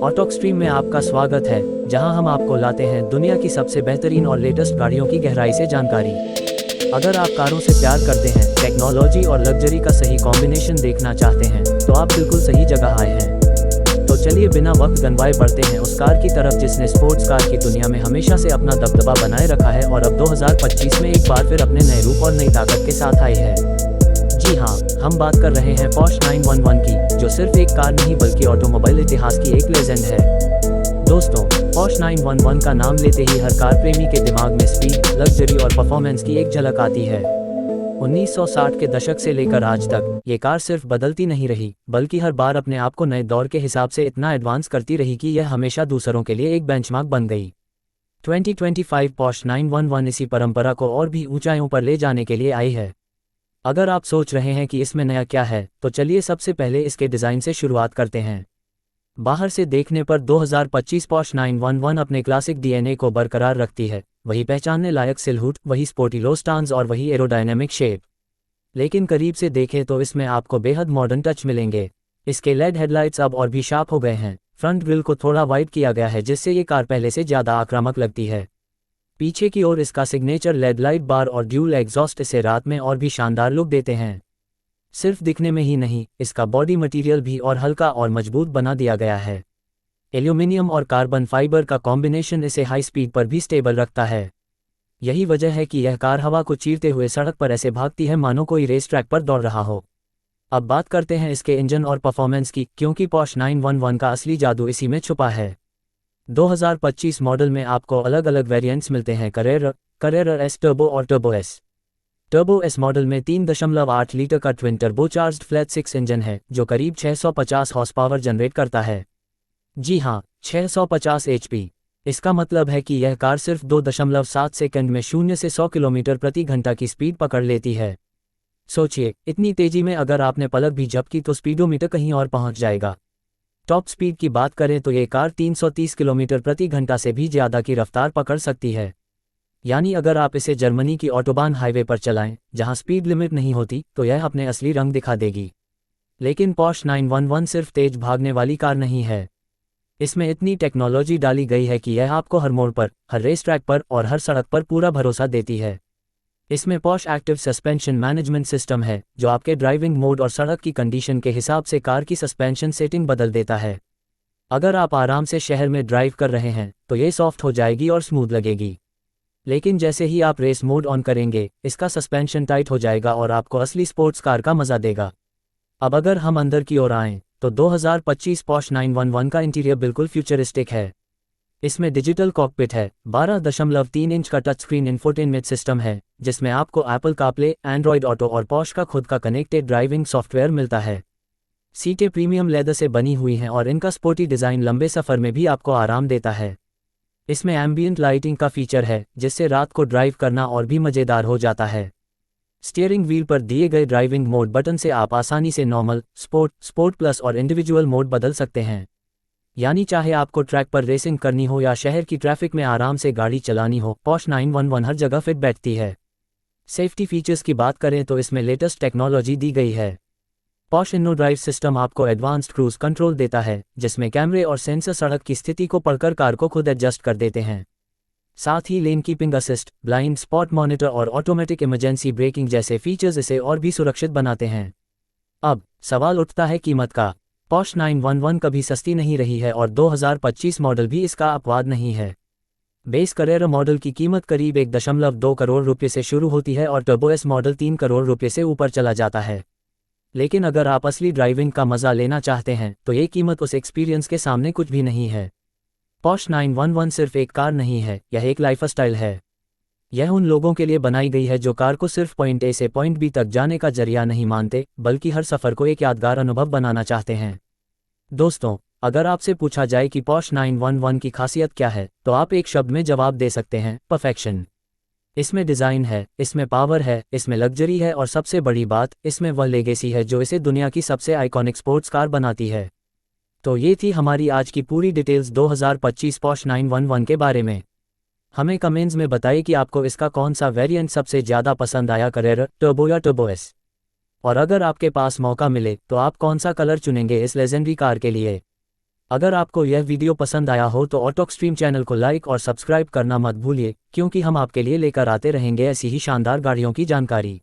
Auto extreme में आपका स्वागत है, जहां हम आपको लाते हैं दुनिया की सबसे बेहतरीन और लेटेस्ट गाड़ियों की गहराई से जानकारी। अगर आप कारों से प्यार करते हैं, टेक्नोलॉजी और लग्जरी का सही कॉम्बिनेशन देखना चाहते हैं, तो आप बिल्कुल सही जगह आए हैं। तो चलिए बिना वक्त गंवाए बढ़ते हैं उस कार की तरफ जिसने स्पोर्ट्स कार की दुनिया में हमेशा से अपना दबदबा बनाए रखा है और अब 2025 में एक बार फिर अपने नए रूप और नई ताकत के साथ आई है। जी हाँ, हम बात कर रहे हैं पोर्श 911 की, जो सिर्फ एक कार नहीं बल्कि ऑटोमोबाइल इतिहास की एक लेजेंड है। दोस्तों, पोर्श 911 का नाम लेते ही हर कार प्रेमी के दिमाग में स्पीड, लग्जरी और परफॉर्मेंस की एक झलक आती है। 1960 के दशक से लेकर आज तक ये कार सिर्फ बदलती नहीं रही, बल्कि हर बार अपने आप को नए दौर के हिसाब से इतना एडवांस करती रही कि यह हमेशा दूसरों के लिए एक बेंचमार्क बन गई। 2025 पोर्श 911 इसी परंपरा को और भी ऊंचाइयों पर ले जाने के लिए आई है। अगर आप सोच रहे हैं कि इसमें नया क्या है, तो चलिए सबसे पहले इसके डिज़ाइन से शुरुआत करते हैं। बाहर से देखने पर 2025 पोर्श 911 अपने क्लासिक डीएनए को बरकरार रखती है, वही पहचानने लायक सिलहुड, वही स्पोर्टी लो स्टांस और वही एरोडायनेमिक शेप। लेकिन करीब से देखें तो इसमें आपको बेहद मॉडर्न टच मिलेंगे। इसके लेड हेडलाइट्स अब और भी शार्प हो गए हैं, फ्रंट ग्रिल को थोड़ा वाइड किया गया है जिससे ये कार पहले से ज़्यादा आक्रामक लगती है। पीछे की ओर इसका सिग्नेचर लेड लाइट बार और ड्यूल एग्जॉस्ट इसे रात में और भी शानदार लुक देते हैं। सिर्फ दिखने में ही नहीं, इसका बॉडी मटेरियल भी और हल्का और मजबूत बना दिया गया है। एल्यूमिनियम और कार्बन फाइबर का कॉम्बिनेशन इसे हाई स्पीड पर भी स्टेबल रखता है। यही वजह है कि यह कार हवा को चीरते हुए सड़क पर ऐसे भागती है मानो कोई रेस ट्रैक पर दौड़ रहा हो। अब बात करते हैं इसके इंजन और परफॉर्मेंस की, क्योंकि पोर्श 911 का असली जादू इसी में छुपा है। 2025 मॉडल में आपको अलग अलग वेरिएंट्स मिलते हैं, करेरर एस टर्बो और turbo S. Turbo S model में 3.8 लीटर का ट्विन टर्बोचार्ज्ड फ्लैट 6 इंजन है, जो करीब 650 हॉर्स पावर जनरेट करता है। जी हाँ, 650 HP। इसका मतलब है कि यह कार सिर्फ 2.7 सेकंड में 0 से 100 किलोमीटर प्रति घंटा की स्पीड पकड़ लेती है। सोचिए, इतनी तेजी में अगर आपने पलक भी झपकी तो स्पीडोमीटर कहीं और पहुंच जाएगा। टॉप स्पीड की बात करें तो ये कार 330 किलोमीटर प्रति घंटा से भी ज़्यादा की रफ्तार पकड़ सकती है। यानी अगर आप इसे जर्मनी की ऑटोबान हाईवे पर चलाएं, जहां स्पीड लिमिट नहीं होती, तो यह अपने असली रंग दिखा देगी। लेकिन पोर्श 911 सिर्फ तेज भागने वाली कार नहीं है। इसमें इतनी टेक्नोलॉजी डाली गई है कि यह आपको हर मोड़ पर, हर रेस ट्रैक पर और हर सड़क पर पूरा भरोसा देती है। इसमें Porsche active suspension management system है, जो आपके ड्राइविंग मोड और सड़क की कंडीशन के हिसाब से कार की सस्पेंशन सेटिंग बदल देता है। अगर आप आराम से शहर में ड्राइव कर रहे हैं, तो ये सॉफ्ट हो जाएगी और स्मूथ लगेगी। लेकिन जैसे ही आप रेस मोड ऑन करेंगे, इसका सस्पेंशन टाइट हो जाएगा और आपको असली स्पोर्ट्स कार का मजा देगा। अब अगर हम अंदर की ओर आएँ, तो 2025 पोर्श 911 का इंटीरियर बिल्कुल फ्यूचरिस्टिक है। इसमें डिजिटल कॉकपिट है, 12.3 इंच का टच स्क्रीन इंफोटेनमेंट सिस्टम है, जिसमें आपको एप्पल कारप्ले, एंड्रॉयड ऑटो और पोर्श का खुद का कनेक्टेड ड्राइविंग सॉफ्टवेयर मिलता है। सीटें प्रीमियम लेदर से बनी हुई हैं और इनका स्पोर्टी डिज़ाइन लंबे सफ़र में भी आपको आराम देता है। इसमें एम्बियंट लाइटिंग का फीचर है, जिससे रात को ड्राइव करना और भी मज़ेदार हो जाता है। स्टीयरिंग व्हील पर दिए गए ड्राइविंग मोड बटन से आप आसानी से नॉर्मल, स्पोर्ट, स्पोर्ट प्लस और इंडिविजुअल मोड बदल सकते हैं। यानी चाहे आपको ट्रैक पर रेसिंग करनी हो या शहर की ट्रैफिक में आराम से गाड़ी चलानी हो, पोर्श 911 हर जगह फिट बैठती है। सेफ्टी फीचर्स की बात करें तो इसमें लेटेस्ट टेक्नोलॉजी दी गई है। पोर्श इन्नो ड्राइव सिस्टम आपको एडवांस्ड क्रूज कंट्रोल देता है, जिसमें कैमरे और सेंसर सड़क की स्थिति को पढ़कर कार को खुद एडजस्ट कर देते हैं। साथ ही lane keeping assist, blind spot monitor और ऑटोमेटिक इमरजेंसी ब्रेकिंग जैसे फीचर्स इसे और भी सुरक्षित बनाते हैं। अब सवाल उठता है कीमत का। पोर्श 911 कभी सस्ती नहीं रही है और 2025 मॉडल भी इसका अपवाद नहीं है। बेस करेरा मॉडल की कीमत करीब 1.2 करोड़ रुपये से शुरू होती है और टर्बो एस मॉडल 3 करोड़ रुपये से ऊपर चला जाता है। लेकिन अगर आप असली ड्राइविंग का मज़ा लेना चाहते हैं, तो ये कीमत उस एक्सपीरियंस के सामने कुछ भी नहीं है। पोर्श 911 सिर्फ एक कार नहीं है, यह एक लाइफस्टाइल है। यह उन लोगों के लिए बनाई गई है जो कार को सिर्फ पॉइंट ए से पॉइंट बी तक जाने का जरिया नहीं मानते, बल्कि हर सफ़र को एक यादगार अनुभव बनाना चाहते हैं। दोस्तों, अगर आपसे पूछा जाए कि पोर्श 911 की खासियत क्या है, तो आप एक शब्द में जवाब दे सकते हैं, परफेक्शन। इसमें डिज़ाइन है, इसमें पावर है, इसमें लग्जरी है और सबसे बड़ी बात, इसमें वह लेगेसी है जो इसे दुनिया की सबसे आइकॉनिक स्पोर्ट्स कार बनाती है। तो ये थी हमारी आज की पूरी डिटेल्स 2025 पोर्श 911 के बारे में। हमें कमेंट्स में बताइए कि आपको इसका कौन सा वेरिएंट सबसे ज़्यादा पसंद आया, करेरा, टर्बो या टर्बो एस। और अगर आपके पास मौका मिले तो आप कौन सा कलर चुनेंगे इस लेजेंडरी कार के लिए। अगर आपको यह वीडियो पसंद आया हो तो ऑटोक्सट्रीम चैनल को लाइक और सब्सक्राइब करना मत भूलिए, क्योंकि हम आपके लिए लेकर आते रहेंगे ऐसी ही शानदार गाड़ियों की जानकारी।